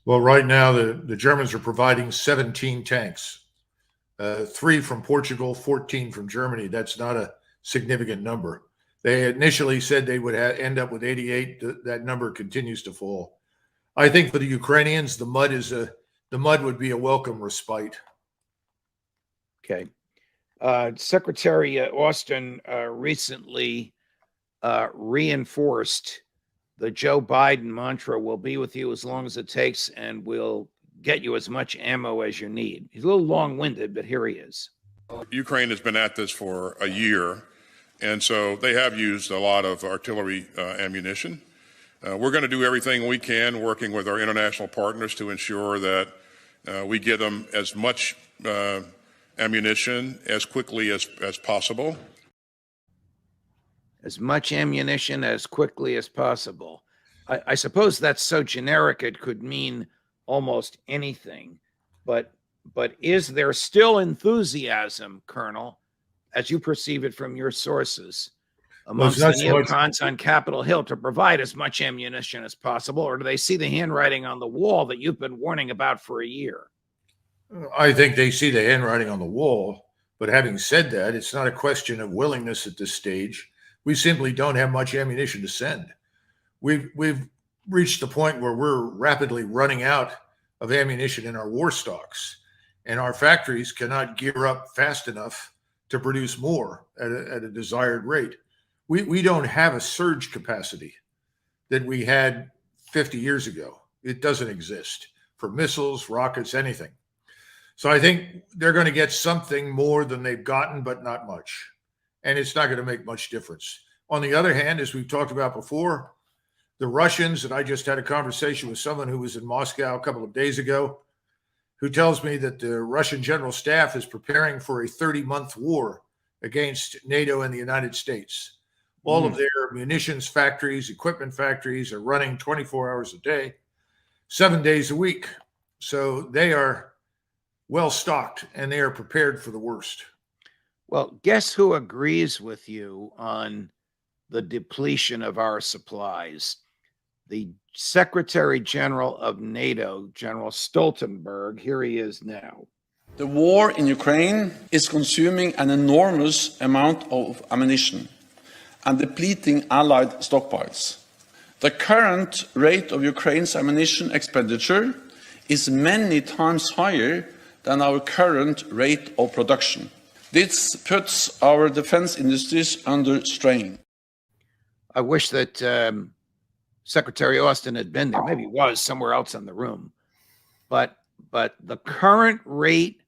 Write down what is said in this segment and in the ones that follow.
Well, right now, the Germans are providing 17 tanks, 3 from Portugal, 14 from Germany. That's not a significant number. They initially said they would end up with 88. That number continues to fall. I think for the Ukrainians, the mud would be a welcome respite. Okay. Secretary Austin recently reinforced the Joe Biden mantra, "We'll be with you as long as it takes, and we'll get you as much ammo as you need." He's a little long-winded, but here he is. Ukraine has been at this for a year, and so they have used a lot of artillery ammunition. We're going to do everything we can, working with our international partners, to ensure that we give them as much ammunition as quickly as possible. As much ammunition as quickly as possible. I suppose that's so generic it could mean almost anything. But is there still enthusiasm, Colonel, as you perceive it from your sources, amongst the neocons on Capitol Hill to provide as much ammunition as possible? Or do they see the handwriting on the wall that you've been warning about for a year? I think they see the handwriting on the wall. But having said that, it's not a question of willingness at this stage. We simply don't have much ammunition to send. We've reached the point where we're rapidly running out of ammunition in our war stocks, and our factories cannot gear up fast enough to produce more at a desired rate. We don't have a surge capacity that we had 50 years ago. It doesn't exist for missiles, rockets, anything. So I think they're going to get something more than they've gotten, but not much. And it's not going to make much difference. On the other hand, as we've talked about before, the Russians, and I just had a conversation with someone who was in Moscow a couple of days ago, who tells me that the Russian General Staff is preparing for a 30-month war against NATO and the United States. All of their munitions factories, equipment factories are running 24 hours a day, 7 days a week. So they are well stocked and they are prepared for the worst. Well, guess who agrees with you on the depletion of our supplies? The Secretary General of NATO, General Stoltenberg. Here he is now. The war in Ukraine is consuming an enormous amount of ammunition and depleting Allied stockpiles. The current rate of Ukraine's ammunition expenditure is many times higher than our current rate of production. This puts our defense industries under strain. I wish that Secretary Austin had been there. Maybe he was somewhere else in the room. But the current rate,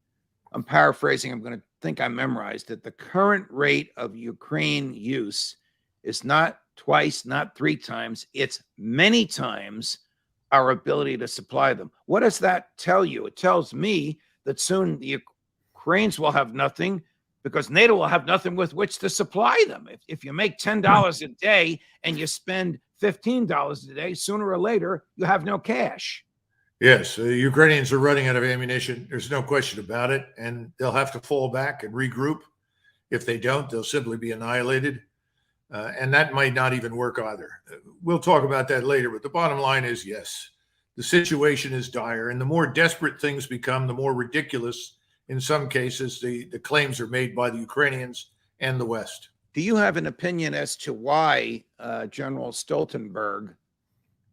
I'm paraphrasing, I'm going to think I memorized it. The current rate of Ukraine use is not twice, not 3 times. It's many times our ability to supply them. What does that tell you? It tells me that soon the Ukrainians will have nothing because NATO will have nothing with which to supply them. If you make $10 a day and you spend $15 a day, sooner or later, you have no cash. Yes, the Ukrainians are running out of ammunition. There's no question about it. And they'll have to fall back and regroup. If they don't, they'll simply be annihilated. And that might not even work either. We'll talk about that later. But the bottom line is, yes, the situation is dire. And the more desperate things become, the more ridiculous, in some cases, the claims are made by the Ukrainians and the West. Do you have an opinion as to why General Stoltenberg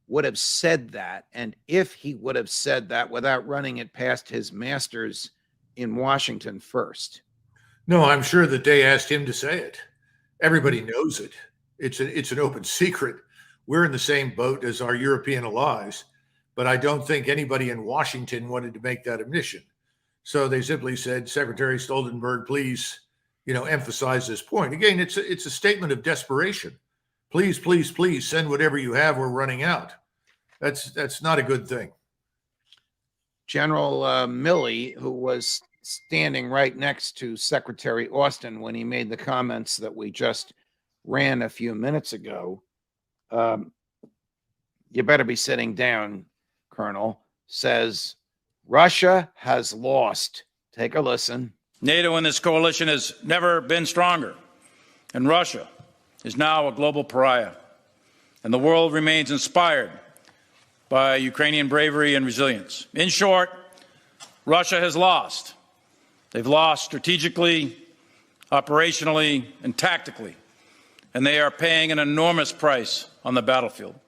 would have said that, and if he would have said that without running it past his masters in Washington first? No, I'm sure that they asked him to say it. Everybody knows it. It's an open secret. We're in the same boat as our European allies, but I don't think anybody in Washington wanted to make that admission. So they simply said, Secretary Stoltenberg, please, emphasize this point. Again, it's a statement of desperation. Please, please, please send whatever you have. We're running out. That's not a good thing. General Milley, who was standing right next to Secretary Austin when he made the comments that we just ran a few minutes ago, you better be sitting down, Colonel, says Russia has lost. Take a listen. NATO and this coalition has never been stronger, and Russia is now a global pariah, and the world remains inspired by Ukrainian bravery and resilience. In short, Russia has lost. They've lost strategically, operationally, and tactically, and they are paying an enormous price on the battlefield.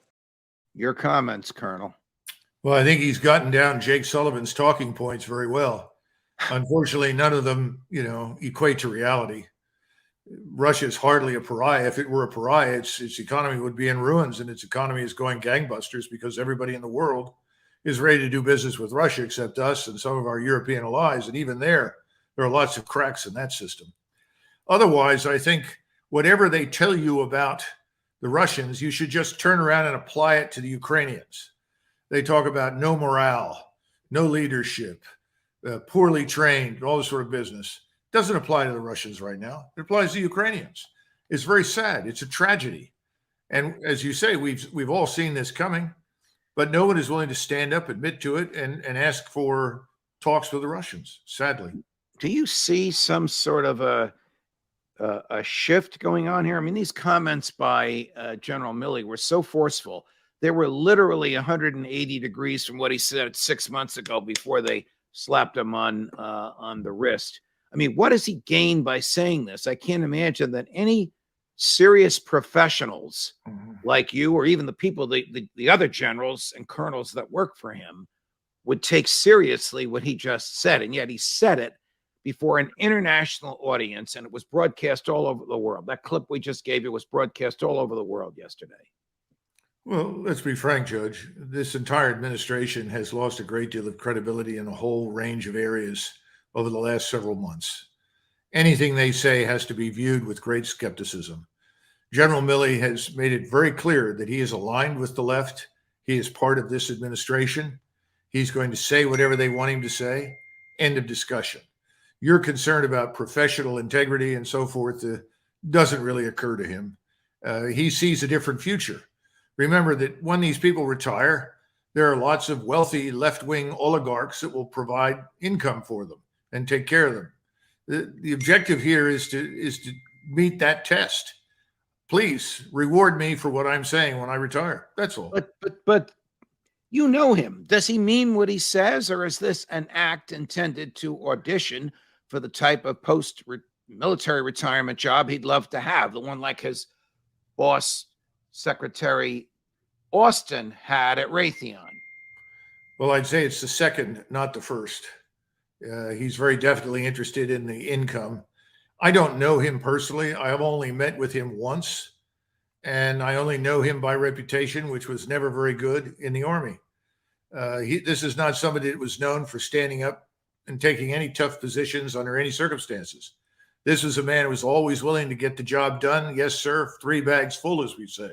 Your comments, Colonel. Well, I think he's gotten down Jake Sullivan's talking points very well. Unfortunately, none of them, equate to reality. Russia is hardly a pariah. If it were a pariah, its economy would be in ruins, and its economy is going gangbusters because everybody in the world is ready to do business with Russia except us and some of our European allies. And even there are lots of cracks in that system. Otherwise, I think whatever they tell you about the Russians, you should just turn around and apply it to the Ukrainians. They talk about no morale, no leadership, poorly trained, all this sort of business. Doesn't apply to the Russians right now. It applies to Ukrainians. It's very sad. It's a tragedy. And as you say, we've all seen this coming, but no one is willing to stand up, admit to it, and ask for talks with the Russians, sadly. Do you see some sort of a shift going on here? I mean, these comments by General Milley were so forceful. They were literally 180 degrees from what he said 6 months ago before they slapped him on the wrist. I mean, what does he gain by saying this? I can't imagine that any serious professionals like you, or even the people, the other generals and colonels that work for him, would take seriously what he just said. And yet he said it before an international audience, and it was broadcast all over the world. That clip we just gave you was broadcast all over the world yesterday. Well, let's be frank, Judge. This entire administration has lost a great deal of credibility in a whole range of areas over the last several months. Anything they say has to be viewed with great skepticism. General Milley has made it very clear that he is aligned with the left. He is part of this administration. He's going to say whatever they want him to say. End of discussion. Your concern about professional integrity and so forth doesn't really occur to him. He sees a different future. Remember that when these people retire, there are lots of wealthy left-wing oligarchs that will provide income for them and take care of them. The objective here is to meet that test. Please reward me for what I'm saying when I retire. That's all. But you know him. Does he mean what he says, or is this an act intended to audition for the type of post-military retirement job he'd love to have, the one like his boss, Secretary Austin, had at Raytheon? Well, I'd say it's the second, not the first. He's very definitely interested in the income. I don't know him personally. I have only met with him once, and I only know him by reputation, which was never very good in the Army. This is not somebody that was known for standing up and taking any tough positions under any circumstances. This was a man who was always willing to get the job done. Yes, sir. 3 bags full, as we say.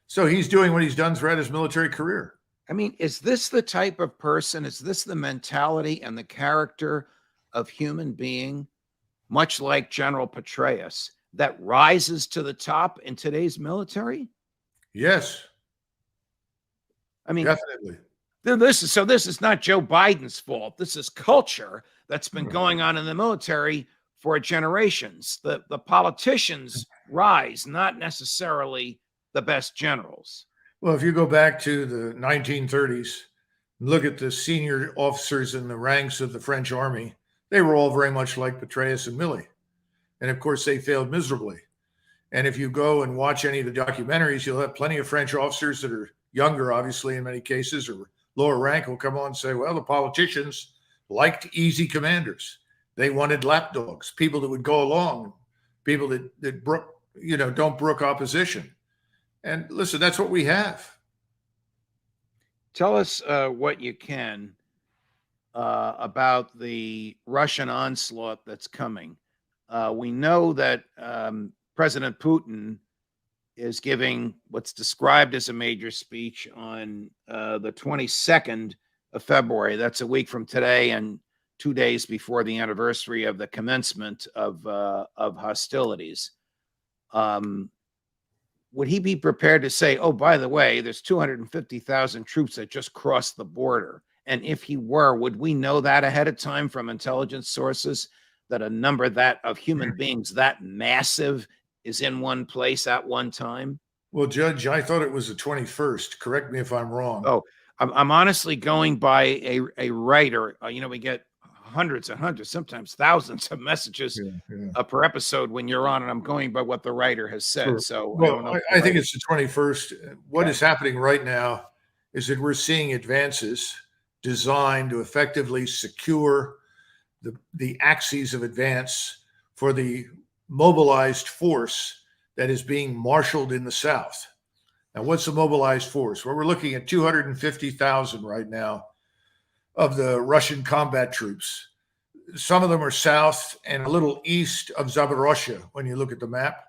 So he's doing what he's done throughout his military career. I mean, is this the type of person, is this the mentality and the character of human being, much like General Petraeus, that rises to the top in today's military? Yes. I mean, definitely. This is not Joe Biden's fault. This is culture that's been going on in the military for generations. The politicians rise, not necessarily the best generals. Well, if you go back to the 1930s, look at the senior officers in the ranks of the French army, they were all very much like Petraeus and Milley. And of course, they failed miserably. And if you go and watch any of the documentaries, you'll have plenty of French officers that are younger, obviously, in many cases, or lower rank, will come on and say, well, the politicians liked easy commanders. They wanted lapdogs, people that would go along, people that don't brook opposition. And listen, that's what we have. Tell us what you can about the Russian onslaught that's coming. We know that President Putin is giving what's described as a major speech on the 22nd of February. That's a week from today and 2 days before the anniversary of the commencement of hostilities. Would he be prepared to say, oh, by the way, there's 250,000 troops that just crossed the border? And if he were, would we know that ahead of time from intelligence sources, that a number that of human beings that massive is in one place at one time? Well, Judge, I thought it was the 21st. Correct me if I'm wrong. Oh, I'm honestly going by a writer. We get hundreds and hundreds, sometimes thousands of messages per episode when you're on, and I'm going by what the writer has said. Sure. So I Well, don't know. I think it's the 21st. What Okay. is happening right now is that we're seeing advances designed to effectively secure the axes of advance for the mobilized force that is being marshaled in the South. Now, what's the mobilized force? Well, we're looking at 250,000 right now of the Russian combat troops. Some of them are south and a little east of Zaporozhye when you look at the map.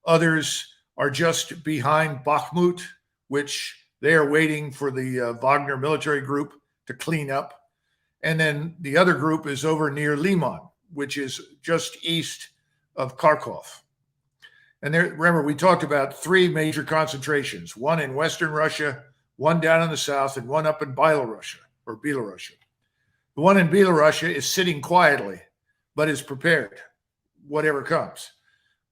Others are just behind Bakhmut, which they are waiting for the Wagner military group to clean up. And then the other group is over near Liman, which is just east of Kharkov. And there, remember, we talked about three major concentrations, one in Western Russia, one down in the south, and one up in Belarus. The one in Belarus is sitting quietly, but is prepared, whatever comes.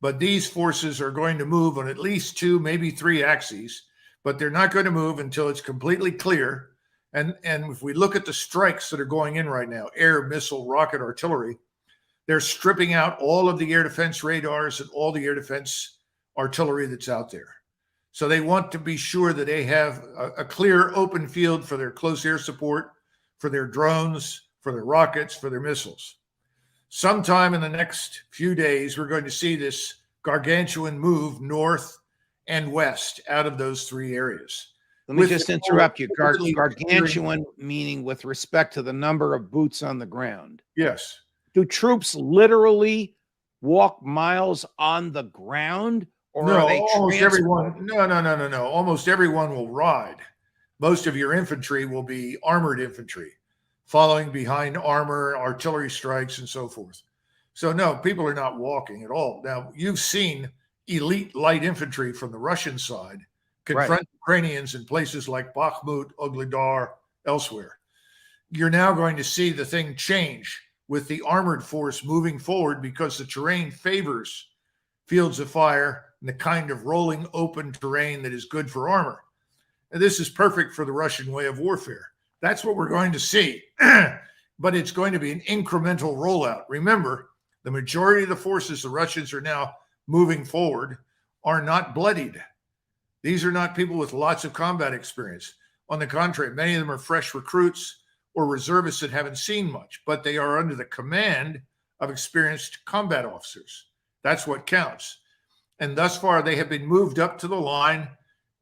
But these forces are going to move on at least two, maybe three axes, but they're not going to move until it's completely clear. And if we look at the strikes that are going in right now, air, missile, rocket, artillery, they're stripping out all of the air defense radars and all the air defense artillery that's out there. So they want to be sure that they have a clear open field for their close air support, for their drones, for their rockets, for their missiles. Sometime in the next few days, we're going to see this gargantuan move north and west out of those three areas. Let me just interrupt you. Gargantuan meaning with respect to the number of boots on the ground. Yes. Do troops literally walk miles on the ground, or no, are they almost everyone? No. Almost everyone will ride. Most of your infantry will be armored infantry, following behind armor, artillery strikes, and so forth. So no, people are not walking at all. Now, you've seen elite light infantry from the Russian side confront Ukrainians in places like Bakhmut, Ugledar, elsewhere. You're now going to see the thing change with the armored force moving forward because the terrain favors fields of fire and the kind of rolling open terrain that is good for armor. And this is perfect for the Russian way of warfare. That's what we're going to see. But it's going to be an incremental rollout. Remember, the majority of the forces the Russians are now moving forward are not bloodied. These are not people with lots of combat experience. On the contrary, many of them are fresh recruits or reservists that haven't seen much, but they are under the command of experienced combat officers. That's what counts. And thus far, they have been moved up to the line,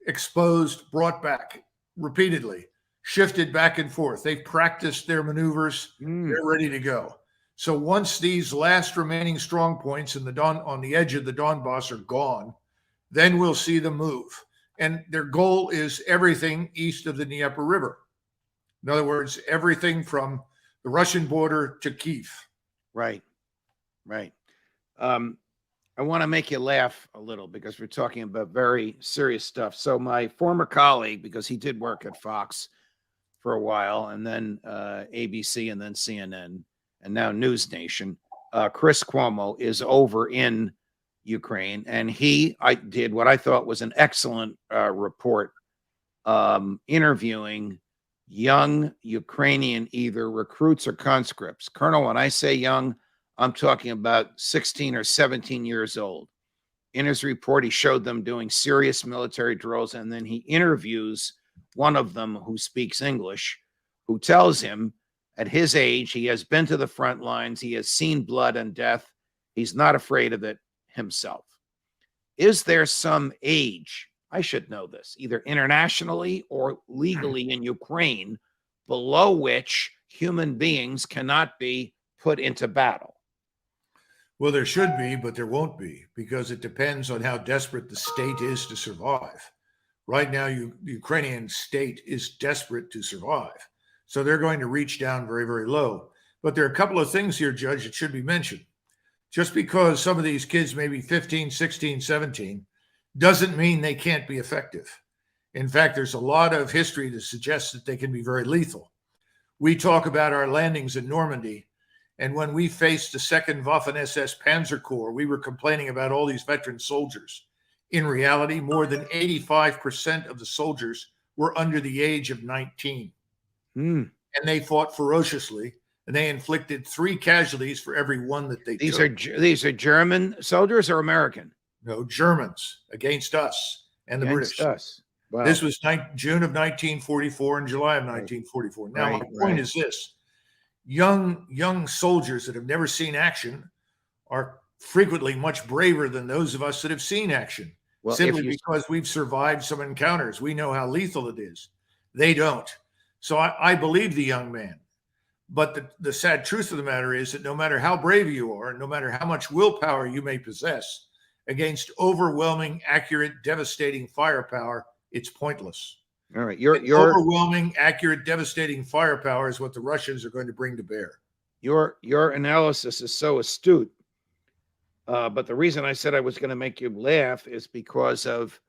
exposed, brought back repeatedly, shifted back and forth. They've practiced their maneuvers. They're ready to go. So once these last remaining strong points on the edge of the Donbass are gone, then we'll see them move. And their goal is everything east of the Dnieper River. In other words, everything from the Russian border to Kyiv. Right. I want to make you laugh a little because we're talking about very serious stuff. So my former colleague, because he did work at Fox for a while, and then ABC, and then CNN, and now News Nation, Chris Cuomo is over in Ukraine, and I did what I thought was an excellent report, interviewing young Ukrainian either recruits or conscripts. Colonel, when I say young, I'm talking about 16 or 17 years old. In his report, he showed them doing serious military drills, and then he interviews one of them who speaks English, who tells him at his age, he has been to the front lines, he has seen blood and death, he's not afraid of it himself. Is there some age, I should know this, either internationally or legally in Ukraine, below which human beings cannot be put into battle? Well, there should be, but there won't be, because it depends on how desperate the state is to survive. Right now, the Ukrainian state is desperate to survive. So they're going to reach down very, very low. But there are a couple of things here, Judge, that should be mentioned. Just because some of these kids may be 15, 16, 17, doesn't mean they can't be effective. In fact, there's a lot of history that suggests that they can be very lethal. We talk about our landings in Normandy, and when we faced the 2nd Waffen-SS Panzer Corps, we were complaining about all these veteran soldiers. In reality, more than 85% of the soldiers were under the age of 19. Hmm. And they fought ferociously, and they inflicted 3 casualties for every one that they These took. these are German soldiers or American? No, Germans against us and the Against British. us. Wow. This was June of 1944 and July of 1944. Now, my point is this. Young soldiers that have never seen action are frequently much braver than those of us that have seen action, Well, simply because we've survived some encounters. We know how lethal it is. They don't. So I believe the young man. But the sad truth of the matter is that no matter how brave you are, no matter how much willpower you may possess, against overwhelming, accurate, devastating firepower, it's pointless. all right. Overwhelming, accurate, devastating firepower is what the Russians are going to bring to bear. Your analysis is so astute. But the reason I said I was going to make you laugh is because of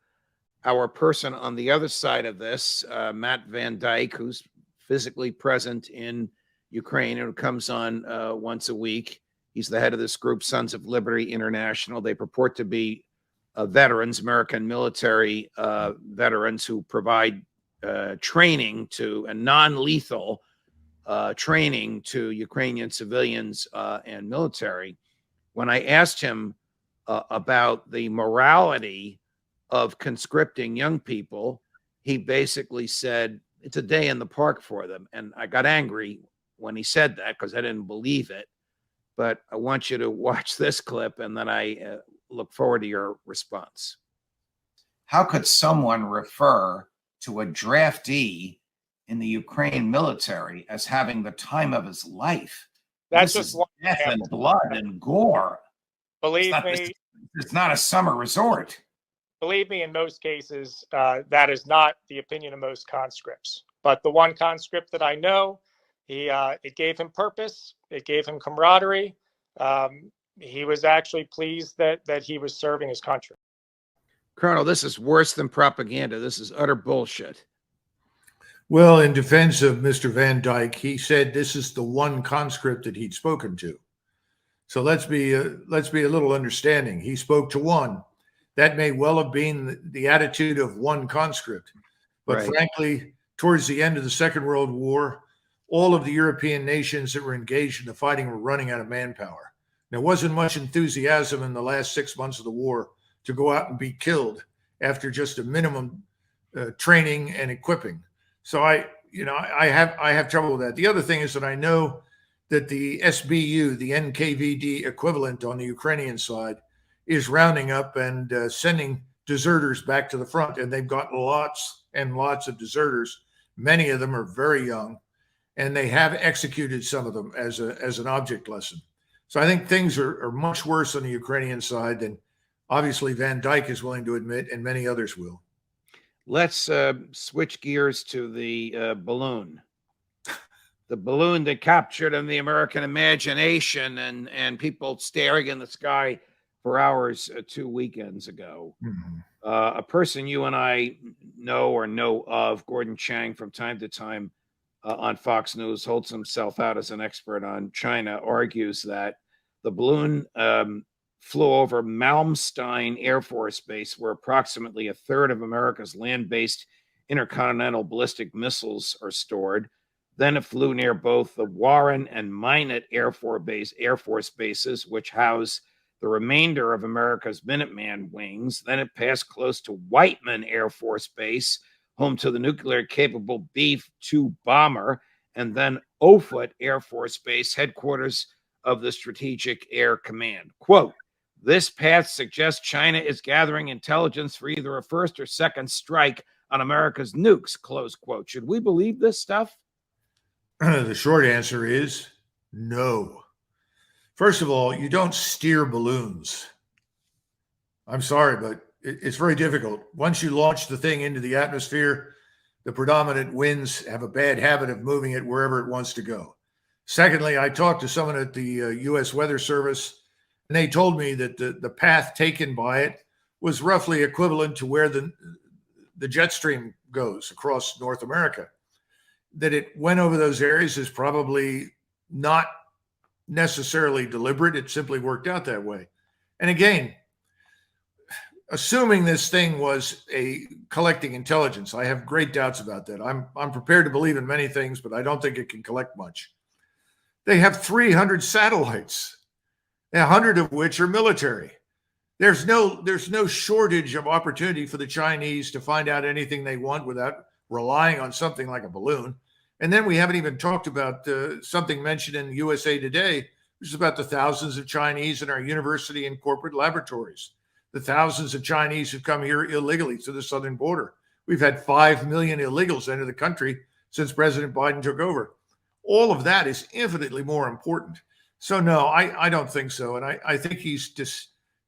our person on the other side of this, Matt Van Dyke, who's physically present in Ukraine and who comes on once a week. He's the head of this group, Sons of Liberty International. They purport to be veterans, American military veterans who provide training to a non-lethal training to Ukrainian civilians and military. When I asked him about the morality of conscripting young people, he basically said it's a day in the park for them. And I got angry when he said that because I didn't believe it. But I want you to watch this clip, and then I look forward to your response. How could someone refer to a draftee in the Ukraine military as having the time of his life? That's This just is one death example. and blood and gore. Believe It's not, me, it's not a summer resort. believe me, in most cases, that is not the opinion of most conscripts. But the one conscript that I know, it gave him purpose. It gave him camaraderie. He was actually pleased that he was serving his country. Colonel, this is worse than propaganda. This is utter bullshit. Well, in defense of Mr. Van Dyke, he said this is the one conscript that he'd spoken to. So let's be a little understanding. He spoke to one. That may well have been the attitude of one conscript. But Right. frankly, towards the end of the Second World War, all of the European nations that were engaged in the fighting were running out of manpower. There wasn't much enthusiasm in the last 6 months of the war to go out and be killed after just a minimum training and equipping. So I have trouble with that. The other thing is that I know that the SBU, the NKVD equivalent on the Ukrainian side, is rounding up and sending deserters back to the front. And they've got lots and lots of deserters. Many of them are very young, and they have executed some of them as an object lesson. So I think things are much worse on the Ukrainian side than obviously Van Dyke is willing to admit, and many others will. Let's switch gears to the balloon. The balloon that captured in the American imagination and people staring in the sky for hours 2 weekends ago. Mm-hmm. A person you and I know of, Gordon Chang, from time to time on Fox News, holds himself out as an expert on China, argues that the balloon flew over Malmstein Air Force Base, where approximately a third of America's land-based intercontinental ballistic missiles are stored. Then it flew near both the Warren and Minot Air Force bases, which house the remainder of America's Minuteman wings. Then it passed close to Whiteman Air Force Base, home to the nuclear-capable B-2 bomber, and then Offutt Air Force Base, headquarters of the Strategic Air Command. Quote, "This path suggests China is gathering intelligence for either a first or second strike on America's nukes," close quote. Should we believe this stuff? The short answer is no. First of all, you don't steer balloons. I'm sorry, but it's very difficult. Once you launch the thing into the atmosphere, the predominant winds have a bad habit of moving it wherever it wants to go. Secondly, I talked to someone at the U.S. Weather Service, and they told me that the path taken by it was roughly equivalent to where the jet stream goes across North America. That it went over those areas is probably not necessarily deliberate. It simply worked out that way. And again, assuming this thing was collecting intelligence. I have great doubts about that. I'm prepared to believe in many things, but I don't think it can collect much. They have 300 satellites, 100 of which are military. There's no shortage of opportunity for the Chinese to find out anything they want without relying on something like a balloon. And then we haven't even talked about something mentioned in USA Today, which is about the thousands of Chinese in our university and corporate laboratories, the thousands of Chinese who come here illegally to the southern border. We've had 5 million illegals enter the country since President Biden took over. All of that is infinitely more important. So no, I don't think so. And I think he's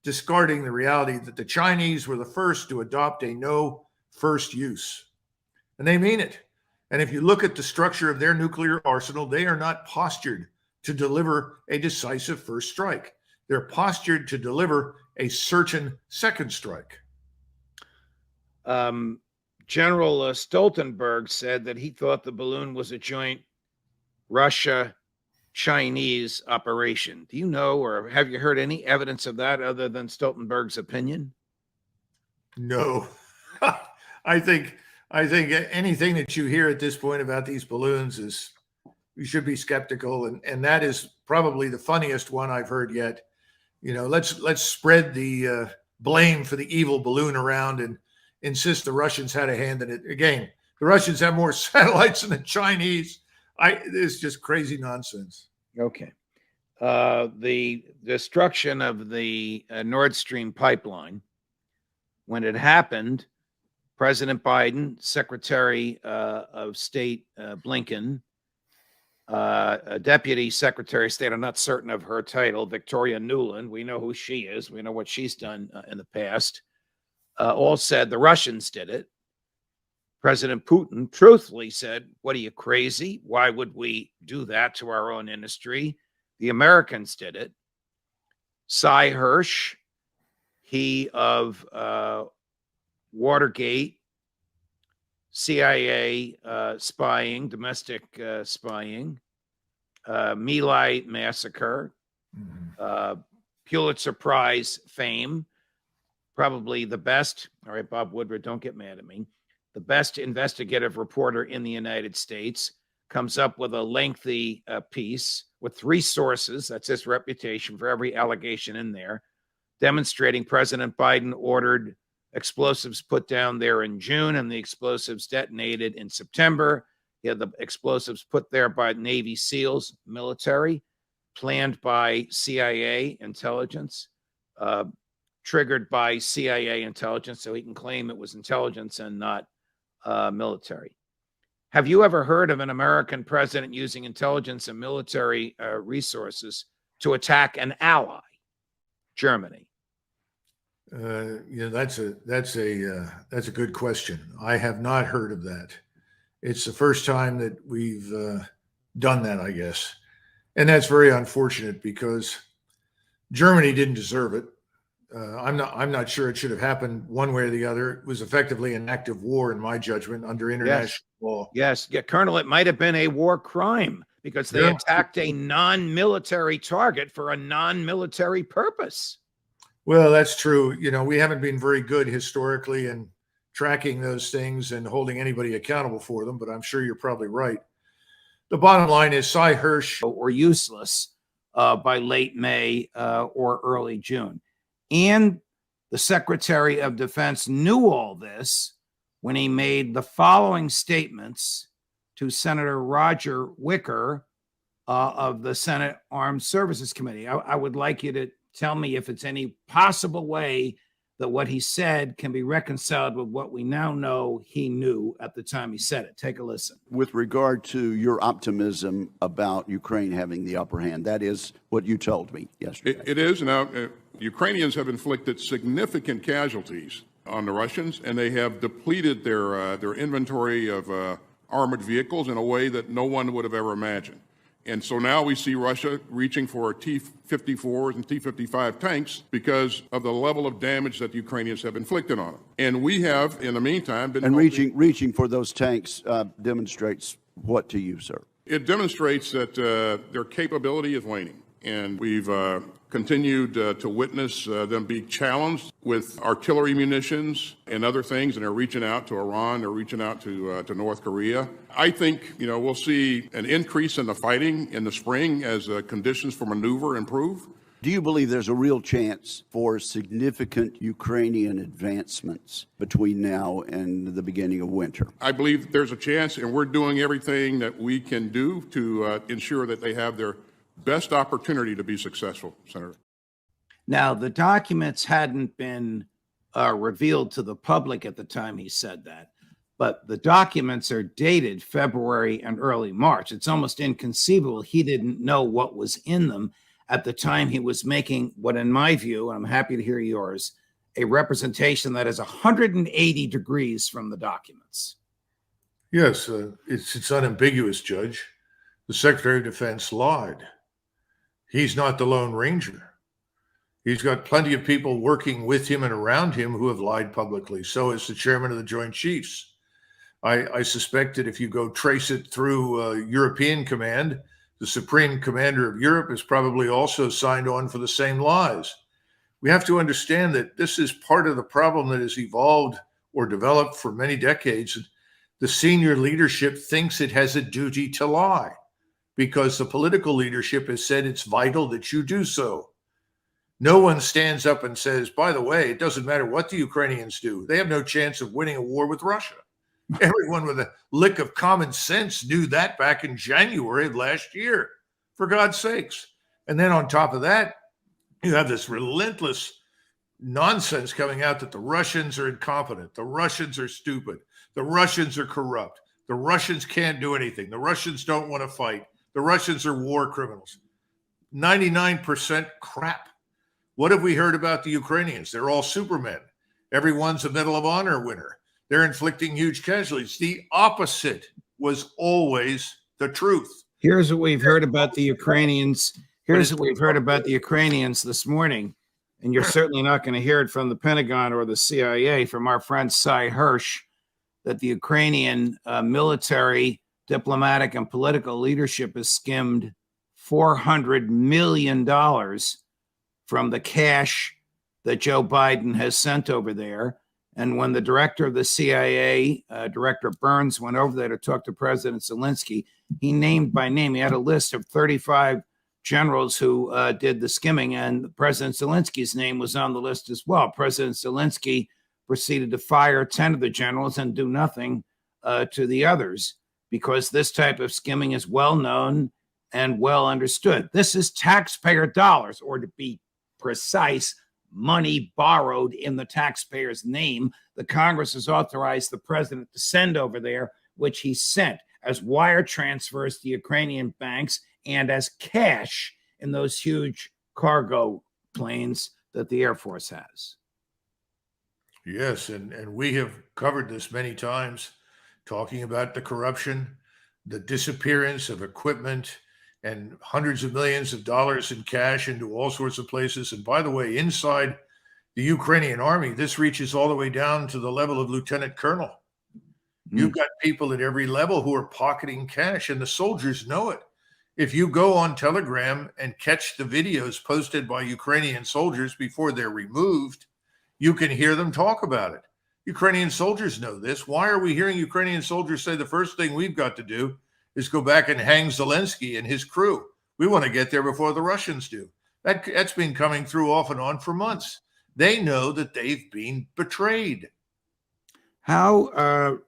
discarding the reality that the Chinese were the first to adopt a no first use. And they mean it. And if you look at the structure of their nuclear arsenal, they are not postured to deliver a decisive first strike. They're postured to deliver a certain second strike. General Stoltenberg said that he thought the balloon was a joint Russia-Chinese operation. Do you know, or have you heard any evidence of that other than Stoltenberg's opinion? No. I think anything that you hear at this point about these balloons is, you should be skeptical. And that is probably the funniest one I've heard yet. You know, let's spread the blame for the evil balloon around and insist the Russians had a hand in it. Again, the Russians have more satellites than the Chinese. It's just crazy nonsense. Okay. The destruction of the Nord Stream pipeline, when it happened, President Biden, Secretary of State Blinken, Deputy Secretary of State, I'm not certain of her title, Victoria Nuland, we know who she is, we know what she's done in the past, all said the Russians did it. President Putin truthfully said, what are you, crazy? Why would we do that to our own industry? The Americans did it. Cy Hirsch, he of Watergate, CIA spying, domestic spying, My Lai massacre, Pulitzer Prize fame, probably the best, all right, Bob Woodward, don't get mad at me, the best investigative reporter in the United States, comes up with a lengthy piece with 3 sources, that's his reputation for every allegation in there, demonstrating President Biden ordered explosives put down there in June and the explosives detonated in September. He had the explosives put there by Navy SEALs, military, planned by CIA intelligence, triggered by CIA intelligence, so he can claim it was intelligence and not military. Have you ever heard of an American president using intelligence and military resources to attack an ally, Germany? That's a good question. I have not heard of that. It's the first time that we've done that, I guess, and that's very unfortunate because Germany didn't deserve it. I'm not sure it should have happened one way or the other. It was effectively an act of war, in my judgment, under international law. Yes, Colonel, it might have been a war crime because they attacked a non-military target for a non-military purpose. Well, that's true. You know, we haven't been very good historically in tracking those things and holding anybody accountable for them, but I'm sure you're probably right. The bottom line is Cy Hirsch were useless by late May or early June. And the Secretary of Defense knew all this when he made the following statements to Senator Roger Wicker of the Senate Armed Services Committee. I would like you to tell me if it's any possible way that what he said can be reconciled with what we now know he knew at the time he said it. Take a listen. With regard to your optimism about Ukraine having the upper hand, that is what you told me yesterday. It is. Now, Ukrainians have inflicted significant casualties on the Russians, and they have depleted their inventory of armored vehicles in a way that no one would have ever imagined. And so now we see Russia reaching for T-54s and T-55 tanks because of the level of damage that the Ukrainians have inflicted on them. And we have, in the meantime, been... And reaching for those tanks demonstrates what to you, sir? It demonstrates that their capability is waning. and we've continued to witness them be challenged with artillery munitions and other things, and they're reaching out to Iran, they're reaching out to North Korea. I think, we'll see an increase in the fighting in the spring as conditions for maneuver improve. Do you believe there's a real chance for significant Ukrainian advancements between now and the beginning of winter? I believe there's a chance, and we're doing everything that we can do to ensure that they have their best opportunity to be successful, Senator. Now, the documents hadn't been revealed to the public at the time he said that, but the documents are dated February and early March. It's almost inconceivable he didn't know what was in them at the time he was making what, in my view, and I'm happy to hear yours, a representation that is 180 degrees from the documents. Yes, it's unambiguous, Judge. The Secretary of Defense lied. He's not the Lone Ranger. He's got plenty of people working with him and around him who have lied publicly. So is the chairman of the Joint Chiefs. I suspect that if you go trace it through European Command, the Supreme Commander of Europe is probably also signed on for the same lies. We have to understand that this is part of the problem that has evolved or developed for many decades. The senior leadership thinks it has a duty to lie because the political leadership has said it's vital that you do so. No one stands up and says, by the way, it doesn't matter what the Ukrainians do. They have no chance of winning a war with Russia. Everyone with a lick of common sense knew that back in January of last year, for God's sakes. And then on top of that, you have this relentless nonsense coming out that the Russians are incompetent, the Russians are stupid, the Russians are corrupt, the Russians can't do anything, the Russians don't want to fight, the Russians are war criminals. 99% crap. What have we heard about the Ukrainians? They're all supermen. Everyone's a Medal of Honor winner. They're inflicting huge casualties. The opposite was always the truth. Here's what we've heard about the Ukrainians. Here's what we've heard about the Ukrainians this morning. And you're certainly not going to hear it from the Pentagon or the CIA, from our friend Cy Hirsch, that the Ukrainian military, diplomatic, and political leadership has skimmed $400 million from the cash that Joe Biden has sent over there. And when the director of the CIA, Director Burns, went over there to talk to President Zelensky, he named by name, he had a list of 35 generals who did the skimming, and President Zelensky's name was on the list as well. President Zelensky proceeded to fire 10 of the generals and do nothing to the others, because this type of skimming is well known and well understood. This is taxpayer dollars, or to be precise, money borrowed in the taxpayer's name. The Congress has authorized the president to send over there, which he sent as wire transfers to Ukrainian banks and as cash in those huge cargo planes that the Air Force has. Yes, and we have covered this many times, talking about the corruption, the disappearance of equipment, and hundreds of millions of dollars in cash into all sorts of places. And by the way, inside the Ukrainian army, this reaches all the way down to the level of lieutenant colonel. You've got people at every level who are pocketing cash, and the soldiers know it. If you go on Telegram and catch the videos posted by Ukrainian soldiers before they're removed, you can hear them talk about it. Ukrainian soldiers know this. Why are we hearing Ukrainian soldiers say the first thing we've got to do is go back and hang Zelensky and his crew? We want to get there before the Russians do. That's been coming through off and on for months. They know that they've been betrayed. How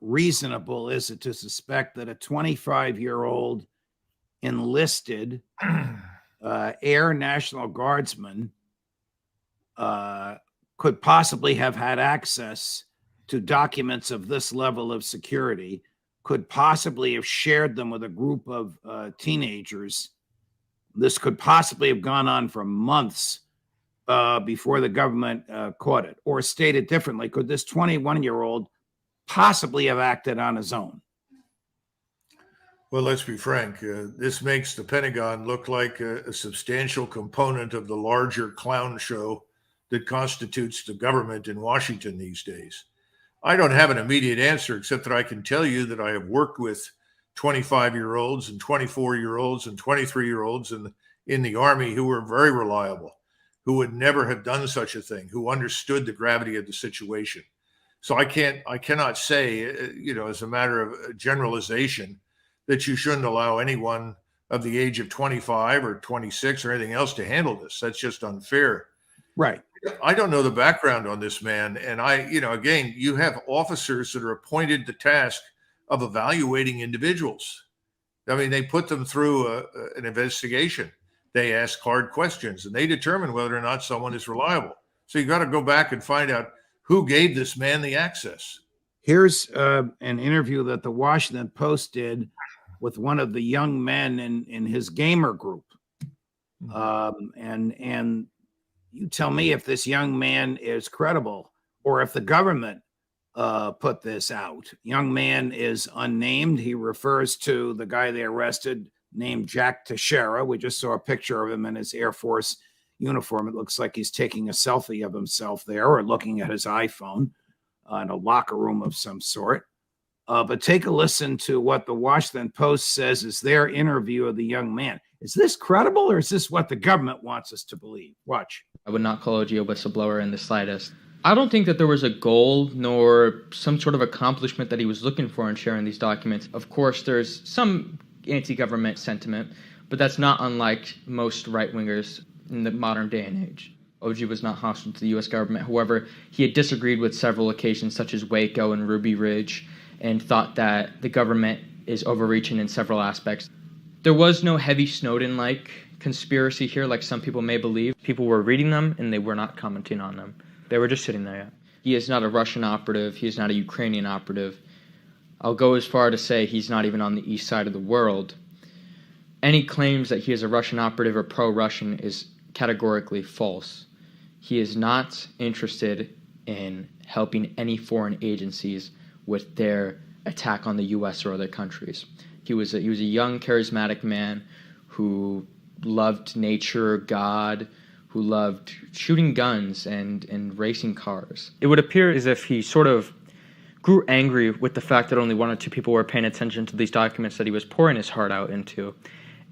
reasonable is it to suspect that a 25-year-old enlisted Air National Guardsman could possibly have had access to documents of this level of security, could possibly have shared them with a group of teenagers? This could possibly have gone on for months before the government caught it. Or stated differently, could this 21-year-old possibly have acted on his own? Well, let's be frank. This makes the Pentagon look like a substantial component of the larger clown show that constitutes the government in Washington these days. I don't have an immediate answer, except that I can tell you that I have worked with 25-year-olds and 24-year-olds and 23-year-olds in the Army who were very reliable, who would never have done such a thing, who understood the gravity of the situation. So I cannot say, as a matter of generalization, that you shouldn't allow anyone of the age of 25 or 26 or anything else to handle this. That's just unfair. Right. I don't know the background on this man. And again, you have officers that are appointed the task of evaluating individuals. I mean, they put them through an investigation. They ask hard questions and they determine whether or not someone is reliable. So you got to go back and find out who gave this man the access. Here's an interview that the Washington Post did with one of the young men in his gamer group. And you tell me if this young man is credible or if the government put this out. Young man is unnamed. He refers to the guy they arrested named Jack Teixeira. We just saw a picture of him in his Air Force uniform. It looks like he's taking a selfie of himself there or looking at his iPhone in a locker room of some sort. But take a listen to what the Washington Post says is their interview of the young man. Is this credible or is this what the government wants us to believe? Watch. I would not call OG a whistleblower in the slightest. I don't think that there was a goal nor some sort of accomplishment that he was looking for in sharing these documents. Of course, there's some anti-government sentiment, but that's not unlike most right-wingers in the modern day and age. OG was not hostile to the U.S. government. However, he had disagreed with several occasions, such as Waco and Ruby Ridge, and thought that the government is overreaching in several aspects. There was no heavy Snowden-like conspiracy here, like some people may believe. People were reading them, and they were not commenting on them. They were just sitting there. He is not a Russian operative. He is not a Ukrainian operative. I'll go as far to say he's not even on the east side of the world. Any claims that he is a Russian operative or pro-Russian is categorically false. He is not interested in helping any foreign agencies with their attack on the U.S. or other countries. He was a young, charismatic man who loved nature, God, who loved shooting guns and racing cars. It would appear as if he sort of grew angry with the fact that only one or two people were paying attention to these documents that he was pouring his heart out into.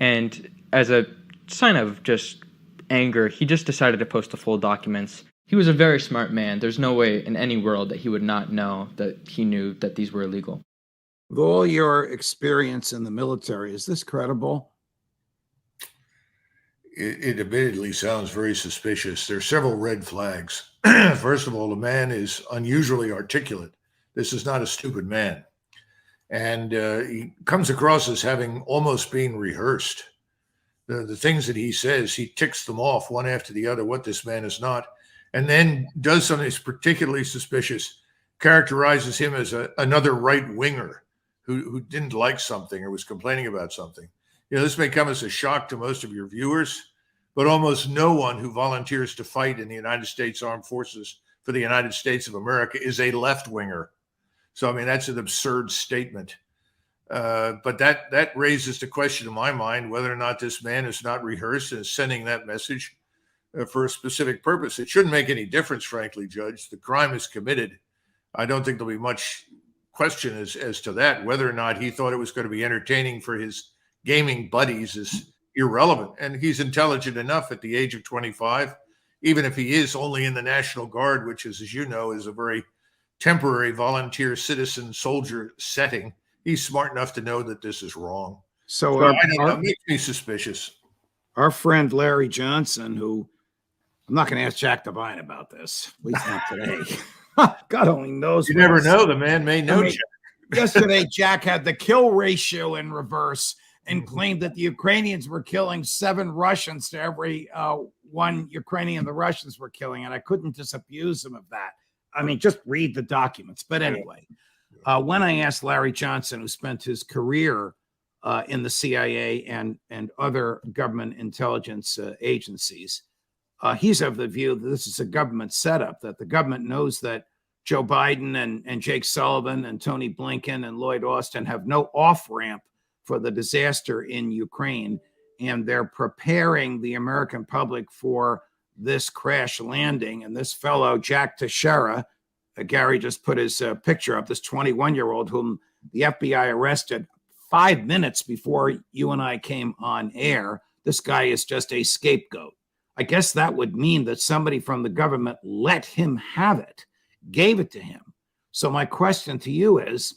And as a sign of just anger, he just decided to post the full documents. He was a very smart man. There's no way in any world that he would not know that he knew that these were illegal. With all your experience in the military, is this credible? It admittedly sounds very suspicious. There are several red flags. First of all, the man is unusually articulate. This is not a stupid man. And he comes across as having almost been rehearsed. The things that he says, he ticks them off one after the other, what this man is not, and then does something that's particularly suspicious, characterizes him as another right-winger who didn't like something or was complaining about something. This may come as a shock to most of your viewers, but almost no one who volunteers to fight in the United States Armed Forces for the United States of America is a left-winger. So, I mean, that's an absurd statement. But that raises the question in my mind whether or not this man is not rehearsed and is sending that message for a specific purpose. It shouldn't make any difference, frankly, Judge. The crime is committed. I don't think there'll be much question as to that. Whether or not he thought it was going to be entertaining for his gaming buddies is irrelevant. And he's intelligent enough at the age of 25, even if he is only in the National Guard, which is, as you know, is a very temporary volunteer citizen soldier setting. He's smart enough to know that this is wrong. So I don't know, it makes me suspicious. Our friend Larry Johnson, who I'm not going to ask Jack Devine about this, at least not today. God only knows. You never know. The man may know. Jack. Yesterday, Jack had the kill ratio in reverse and claimed that the Ukrainians were killing 7 Russians to every 1 Ukrainian the Russians were killing. And I couldn't disabuse him of that. I mean, just read the documents. But anyway, when I asked Larry Johnson, who spent his career in the CIA and other government intelligence agencies, he's of the view that this is a government setup, that the government knows that Joe Biden and Jake Sullivan and Tony Blinken and Lloyd Austin have no off-ramp for the disaster in Ukraine, and they're preparing the American public for this crash landing. And this fellow, Jack Teixeira, Gary just put his picture up, this 21-year-old whom the FBI arrested 5 minutes before you and I came on air, this guy is just a scapegoat. I guess that would mean that somebody from the government let him have it, gave it to him. So my question to you is,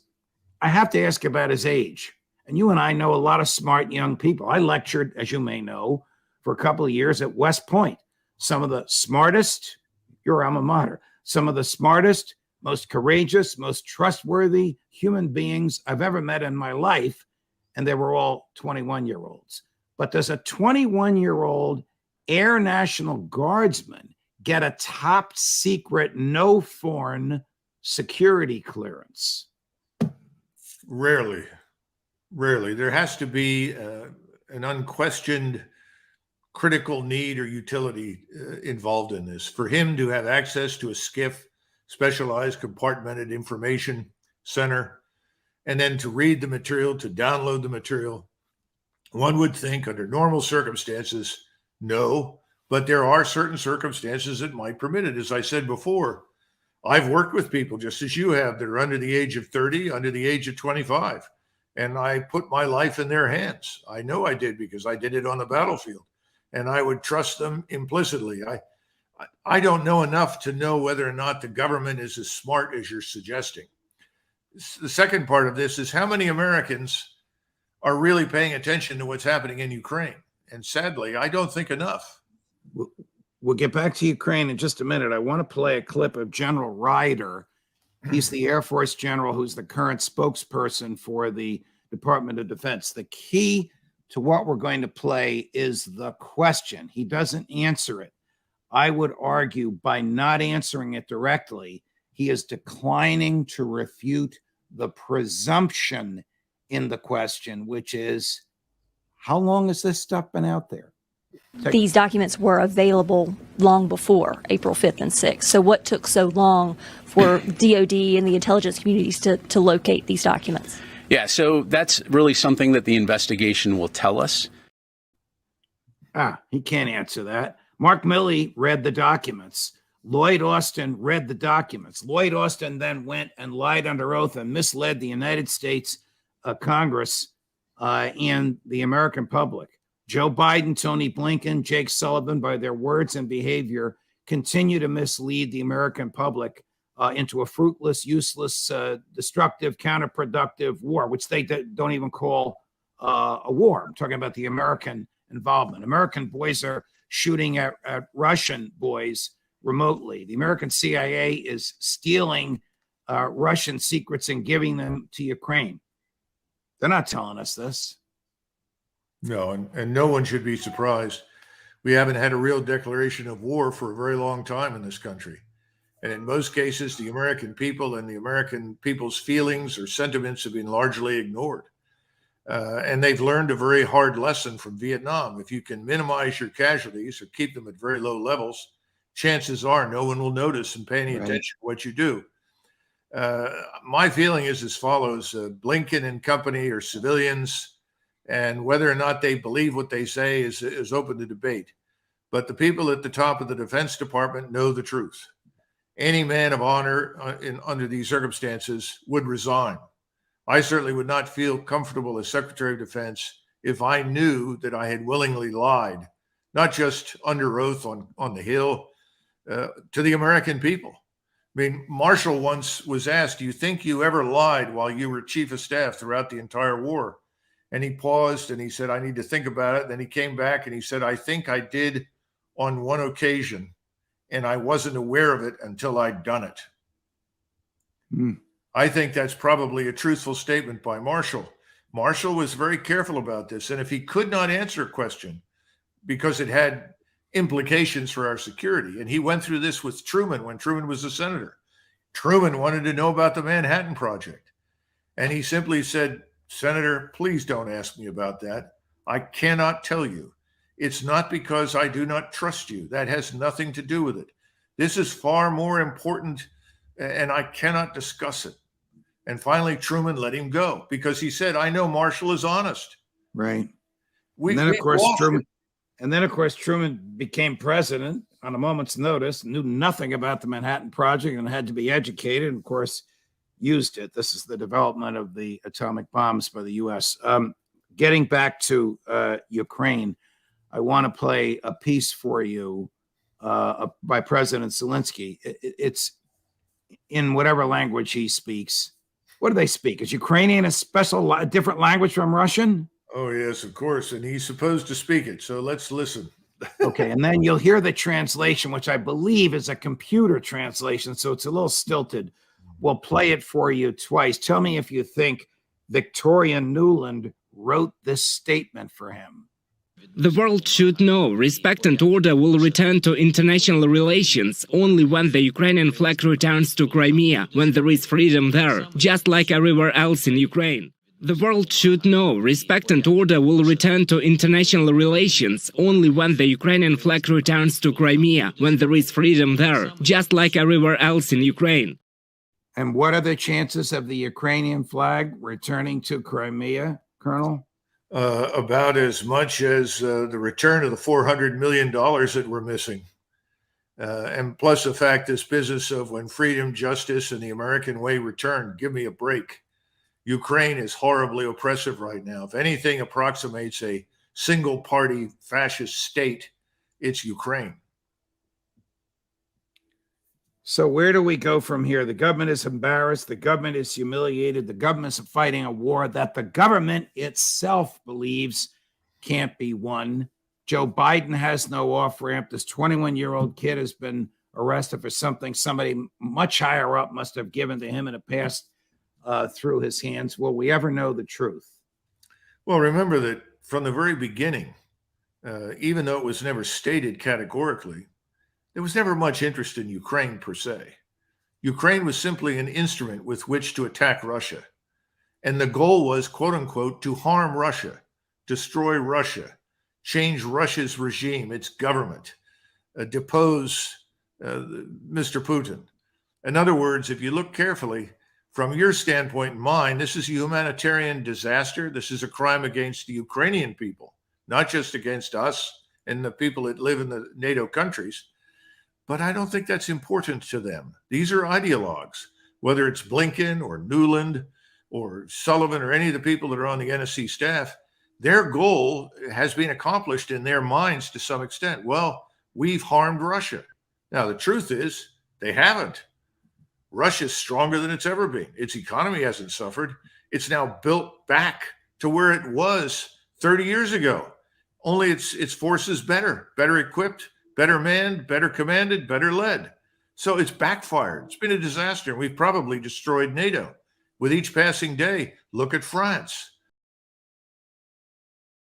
I have to ask about his age. And you and I know a lot of smart young people. I lectured, as you may know, for a couple of years at West Point. Some of the smartest, your alma mater, some of the smartest, most courageous, most trustworthy human beings I've ever met in my life. And they were all 21-year-olds. But does a 21-year-old Air National Guardsman get a top secret, no foreign security clearance? Rarely. There has to be an unquestioned critical need or utility involved in this. For him to have access to a SCIF, specialized compartmented information center, and then to read the material, to download the material, one would think under normal circumstances, no, but there are certain circumstances that might permit it. As I said before, I've worked with people just as you have that are under the age of 30, under the age of 25, and I put my life in their hands. I know I did because I did it on the battlefield, and I would trust them implicitly. I don't know enough to know whether or not the government is as smart as you're suggesting. The second part of this is how many Americans are really paying attention to what's happening in Ukraine. And sadly, I don't think enough. We'll get back to Ukraine in just a minute. I want to play a clip of General Ryder. He's the Air Force general who's the current spokesperson for the Department of Defense. The key to what we're going to play is the question. He doesn't answer it. I would argue by not answering it directly, he is declining to refute the presumption in the question, which is, how long has this stuff been out there? These documents were available long before April 5th and 6th. So what took so long for DOD and the intelligence communities to locate these documents? Yeah, so that's really something that the investigation will tell us. He can't answer that. Mark Milley read the documents. Lloyd Austin read the documents. Lloyd Austin then went and lied under oath and misled the United States Congress and the American public. Joe Biden, Tony Blinken, Jake Sullivan, by their words and behavior, continue to mislead the American public into a fruitless, useless, destructive, counterproductive war, which they don't even call a war. I'm talking about the American involvement. American boys are shooting at Russian boys remotely. The American CIA is stealing Russian secrets and giving them to Ukraine. They're not telling us this. No, and no one should be surprised. We haven't had a real declaration of war for a very long time in this country. And in most cases, the American people and the American people's feelings or sentiments have been largely ignored. And they've learned a very hard lesson from Vietnam. If you can minimize your casualties or keep them at very low levels, chances are no one will notice and pay any attention to what you do. My feeling is as follows. Blinken and company are civilians, and whether or not they believe what they say is open to debate. But the people at the top of the Defense Department know the truth. Any man of honor under these circumstances would resign. I certainly would not feel comfortable as Secretary of Defense if I knew that I had willingly lied, not just under oath on the Hill, to the American people. I mean, Marshall once was asked, do you think you ever lied while you were chief of staff throughout the entire war? And he paused and he said, I need to think about it. Then he came back and he said, I think I did on one occasion, and I wasn't aware of it until I'd done it. I think that's probably a truthful statement by Marshall. Marshall was very careful about this. And if he could not answer a question because it had implications for our security, and he went through this with Truman when Truman was a senator. Truman wanted to know about the Manhattan Project. And he simply said, Senator, please don't ask me about that. I cannot tell you. It's not because I do not trust you. That has nothing to do with it. This is far more important, and I cannot discuss it. And finally, Truman let him go because he said, I know Marshall is honest. Right. And then, of course, Truman became president on a moment's notice, knew nothing about the Manhattan Project and had to be educated. And of course, used it. This is the development of the atomic bombs by the U.S. Getting back to Ukraine, I want to play a piece for you by President Zelensky. It's in whatever language he speaks. What do they speak? Is Ukrainian a different language from Russian? Oh, yes, of course. And he's supposed to speak it. So let's listen. Okay. And then you'll hear the translation, which I believe is a computer translation. So it's a little stilted. We'll play it for you twice. Tell me if you think Victoria Nuland wrote this statement for him. The world should know respect and order will return to international relations only when the Ukrainian flag returns to Crimea, when there is freedom there, just like everywhere else in Ukraine. The world should know respect and order will return to international relations only when the Ukrainian flag returns to Crimea, when there is freedom there, just like everywhere else in Ukraine. And what are the chances of the Ukrainian flag returning to Crimea, Colonel? About as much as the return of the $400 million that we're missing. And plus the fact, this business of when freedom, justice, and the American way return, give me a break. Ukraine is horribly oppressive right now. If anything approximates a single-party fascist state, it's Ukraine. So where do we go from here? The government is embarrassed. The government is humiliated. The government is fighting a war that the government itself believes can't be won. Joe Biden has no off-ramp. This 21-year-old kid has been arrested for something somebody much higher up must have given to him in the past through his hands. Will we ever know the truth? Well, remember that from the very beginning, even though it was never stated categorically, there was never much interest in Ukraine per se. Ukraine was simply an instrument with which to attack Russia. And the goal was, quote unquote, to harm Russia, destroy Russia, change Russia's regime, its government, depose Mr. Putin. In other words, if you look carefully, from your standpoint and mine, this is a humanitarian disaster. This is a crime against the Ukrainian people, not just against us and the people that live in the NATO countries. But I don't think that's important to them. These are ideologues, whether it's Blinken or Nuland or Sullivan or any of the people that are on the NSC staff. Their goal has been accomplished in their minds to some extent. Well, we've harmed Russia. Now, the truth is they haven't. Russia's stronger than it's ever been. Its economy hasn't suffered. It's now built back to where it was 30 years ago. Only its forces better equipped, better manned, better commanded, better led. So it's backfired. It's been a disaster. We've probably destroyed NATO. With each passing day, look at France.